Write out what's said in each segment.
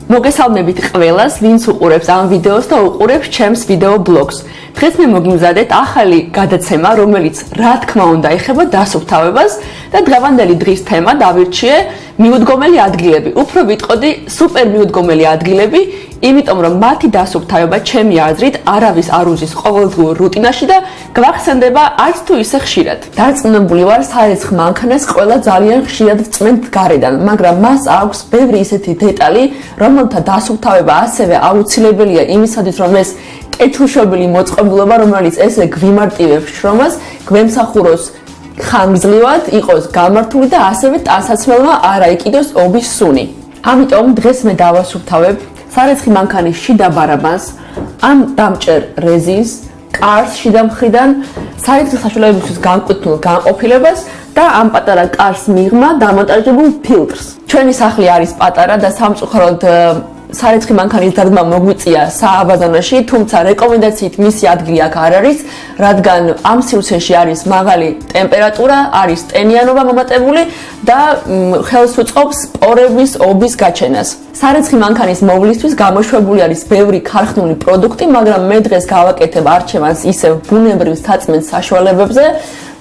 მოგესალმებით ყველას, ვინც უყურებს ამ ვიდეოს და უყურებს ჩემს ვიდეო ბლოგს. დღეს მე მოგიმზადეთ ახალი გადაცემა, რომელიც რა თქმა უნდა ეხება დასუფთავებას და დღევანდელი დღის თემა დავირჩიე მიუდგომელი ადგილები. უფრო ვიტყოდი სუპერ მიუდგომელი ადგილები, იმიტომ რომ მათი დასუფთავება ჩემი აზრით არავის არ უზის ყოველდღიურ რუტინაში და გვახსენდება არც თუ ისე ხშირად. დარწმუნებული ვარ, სარეცხ მანქანას ყველა ძალიან ხშირად წმენთ გარედან, მაგრამ მას აქვს ბევრი ისეთი დეტალი, რომელთა დასუფთავება ასევე აუცილებელია იმისათვის, რომ ეს კეთილშობილი მოწყობილობა, რომელიც ესე გვიმარტივებს შრომას, გვემსახუროს ხანგრძლივად, იყოს გამართული და ასევე ტანსაცმელმა არ აიკიდოს ობის სუნი. ამიტომ დღეს მე დავასუფთავებ სარეცხი მანქანის შიდა ბარაბანს, ამ დამჭერ რეზინს, კარს შიდა მხრიდან, სარეცხი საშუალებისთვის განკუთვნილ განყოფილებას და ამ პატარა კარს მიღმა დამონტაჟებულ ფილტრს. ჩვენი სახლი არის პატარა და სამწუხაროდ სარეცხი მანქანის დადგმა მოგვიწია სააბაზანოში, თუმცა რეკომენდაციით მისი ადგილი აქ არ არის, რადგან ამ სივრცეში არის მაღალი ტემპერატურა, არის ტენიანობა მომატებული და ხელს უწყობს სპორების ობის გაჩენას. სარეცხი მანქანის მოვლისთვის გამოშვებული არის ბევრი ქარხნული პროდუქტი, მაგრამ მე დღეს გავაკეთებ არჩევანს ისევ ბუნებრივ საწმენდ საშუალებებზე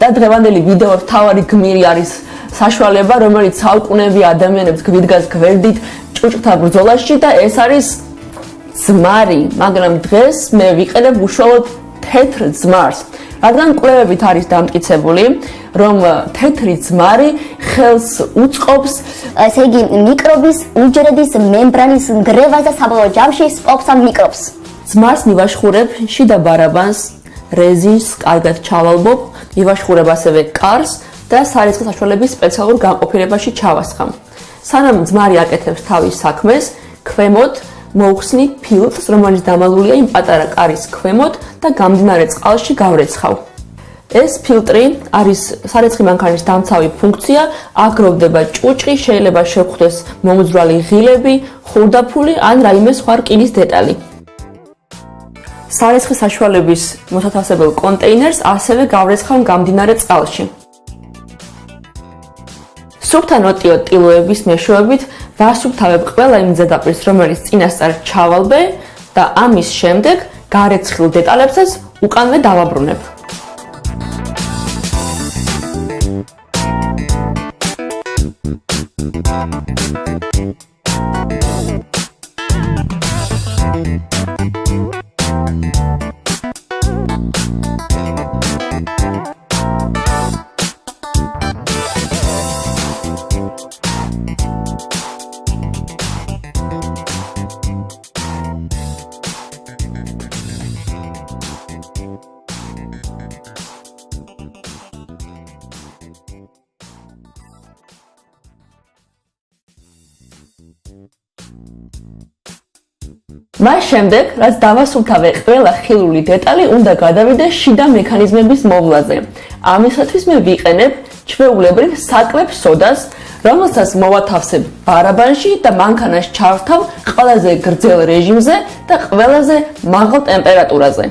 და დღევანდელი ვიდეოს მთავარი გმირი არის საშუალება, რომელიც საუკუნეები ადამიანებს გვიდგას გვერდით ჭუჭყთა ბრძოლაში და ეს არის ძმარი, მაგრამ დღეს მე ვიყენებ უშუალოდ თეთრ ძმარს. რადგან კვლევებით არის დამტკიცებული, რომ თეთრი ძმარი ხელს უწყობს, ესე იგი, მიკრობის უჯრედის მემბრანის ნგრევას და საბოლოო ჯამში სპობს ამ მიკრობს. ძმარს მივაშხურებ შიდა ბარაბანს, რეზინს კარგად ჩავალბობ, მივაშხურებ ასევე კარს და სარეცხი საშუალების სპეციალურ განყოფილებაში ჩავასხამ. სანამ ძმარი აკეთებს თავის საქმეს, ქვემოთ მოვხსნი ფილტრს, რომელიც დამალულია იმ პატარა კარის ქვემოთ და გამდინარე წყალში გავრეცხავ. ეს ფილტრი არის სარეცხი მანქანის დამცავი ფუნქცია, აქ გროვდება ჭუჭყი, შეიძლება შეგხვდეს მომძვრალი ღილები, ხურდაფული ან რაიმე სხვა რკინის დეტალი. სარეცხი საშუალების მოსათავსებელ კონტეინერს ასევე გავრეცხავ გამდინარე წყალში. სუფთა ნოტიო ტილოების მეშვეობით ვასუფთავებ ყველა იმ ზედაპირს, რომელიც წინასწარ ჩავალბე და ამის შემდეგ გარეცხილ დეტალებსაც უკანვე დავაბრუნებ. მას შემდეგ, რაც დავასუფთავე ყველა ხილული დეტალი, უნდა გადავიდე შიდა მექანიზმების მოვლაზე. ამისათვის მე ვიყენებ ჩვეულებრივ საკლებ სოდას, რომელსაც მოვათავსებ ბარაბანში და მანქანას ჩავრთავ ყველაზე გრძელ რეჟიმზე და ყველაზე მაღალ ტემპერატურაზე.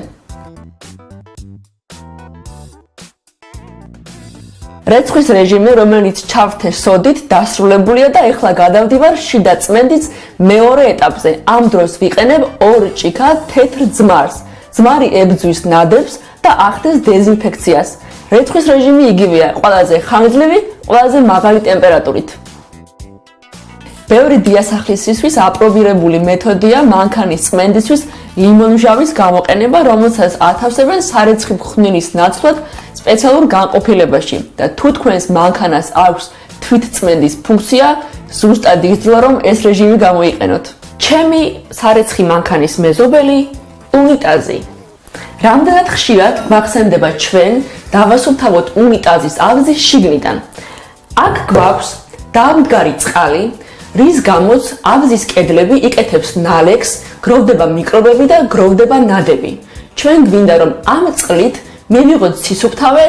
რეცხვის რეჟიმი, რომელიც ჩავრთე სოდით, დასრულებულია და ეხლა გადავდივარ შიდა წმენდის მეორე ეტაპზე. ამ დროს ვიყენებ ორ ჭიქა თეთრ ძმარს. ძმარი ებძვის ნადებს და ახდენს დეზინფექციას. რეცხვის რეჟიმი იგივეა, ყველაზე ხანგრძლივი, ყველაზე მაღალი ტემპერატურით. ბევრი დიასახლისისთვის აპრობირებული მეთოდია მანქანის წმენდისთვის ლიმონმჟავის გამოყენება, რომელსაც ათავსებენ სარეცხი მხვნილის ნაცვლად სპეციალურ განყოფილებაში და თუ თქვენს მანქანას აქვს თვითწმენდის ფუნქცია, ზუსტად იგრძნობა, რომ ეს რეჟიმი გამოიყენოთ. ჩემი სარეცხი მანქანის მეზობელი უნიტაზი. რამდენად ხშირად გვახსენდება ჩვენ დავასუფთავოთ უნიტაზის ავზის შიგნიდან. აქ გვაქვს დამდგარი წყალი, რის გამოც ავზის კედლები იკეთებს ნალექს, გროვდება მიკრობები და გროვდება ნადები. ჩვენ გვინდა რომ ამ წყლით მივიღოთ სისუფთავე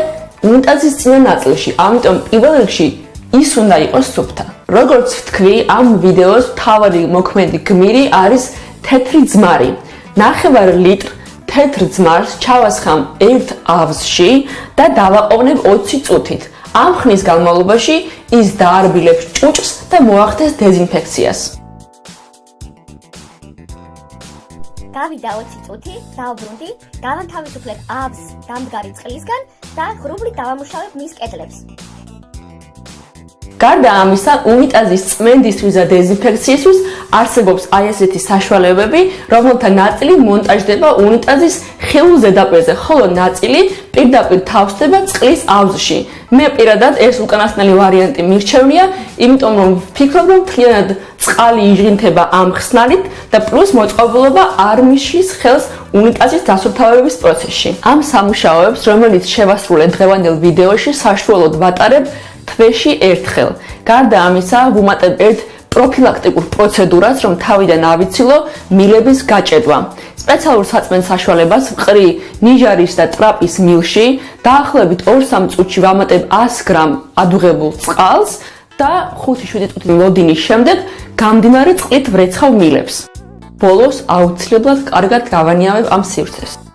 უნიტაზის წინა ნაწილში, ამიტომ პირველ რიგში ის უნდა იყოს სუფთა. როგორც ვთქვი, ამ ვიდეოს მთავარი მოქმედი გმირი არის თეთრი ძმარი. 9 ლიტრ თეთრ ძმარს ჩავასხამ ერთ ავზში და დავაყოვნებ 20 წუთით. ამ ხნის განმავლობაში ის დაარბილებს ჭუჭყს და მოახდენს დეზინფექციას. გავიდა 20 წუთი, დავბრუნდი, გავანთავისუფლებ აბს დამდგარი წყლისგან და ღრუბლით დავამუშავებ მის კედლებს. გარდა ამისა, უნიტაზის წმენდისთვის და დეზინფექციისთვის არსებობს აი ესეთი საშუალებები, რომელთა ნაწილი მონტაჟდება უნიტაზის ხეულ ზედაპირზე, ხოლო ნაწილი პირდაპირ თავსდება წყლის აბზში. მე პირადად ეს უკანასკნელი ვარიანტი მირჩევნია, იმიტომ რომ ვფიქრობ, რომ მთლიანად წყალი იჟღინთება ამ ხსნარით და პლუს მოწყობილობა არ მიშლის ხელს უნიტაზის დასუფთავების პროცესში. ამ სამუშაოებს, რომელიც შევასრულე დღევანდელ ვიდეოში, საშუალოდ ვატარებ თვეში ერთხელ. გარდა ამისა, ვუმატებ ერთ პროფილაქტიკურ პროცედურას, რომ თავიდან ავიცილო მილების გაჭედვა. სპეციალურ საწმენდ საშუალებას მყრი ნიჟარის და ტრაპის მილში დაახლოებით 2-3 წუთში ვამატებ 100 გრამ ადუღებულ წყალს და 5-7 წუთი ლოდინის შემდეგ გამდინარე წყლით ვრეცხავ მილებს. ბოლოს აუცილებლად კარგად გავანიავებ ამ სივრცეს.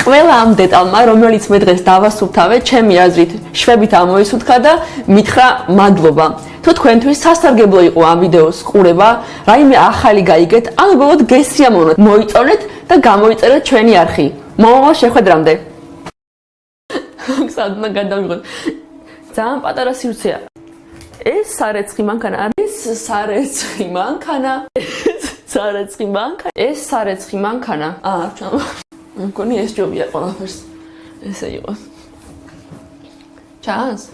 ყველა ამ დეტალმა, რომელიც მე დღეს დავასუფთავე, ჩემი აზრით, შვებით ამოისუთქა და მითხრა მადლობა. თუ თქვენთვის სასარგებლო იყო ამ ვიდეოს ყურება, რაიმე ახალი გაიგეთ, ან უბრალოდ გესიამოვნოთ, მოიწონეთ და გამოიწერეთ ჩვენი არხი. მომავალ შეხვედრამდე. სადმა გადავიღოთ. ძალიან პატარა სივრცეა. ეს სარეცხი მანქანა არის სარეცხი მანქანა. ეს სარეცხი მანქანა. ჩამო. მგონი ეს ჯობია ყველაფერს. ესე იყო. ჩანს?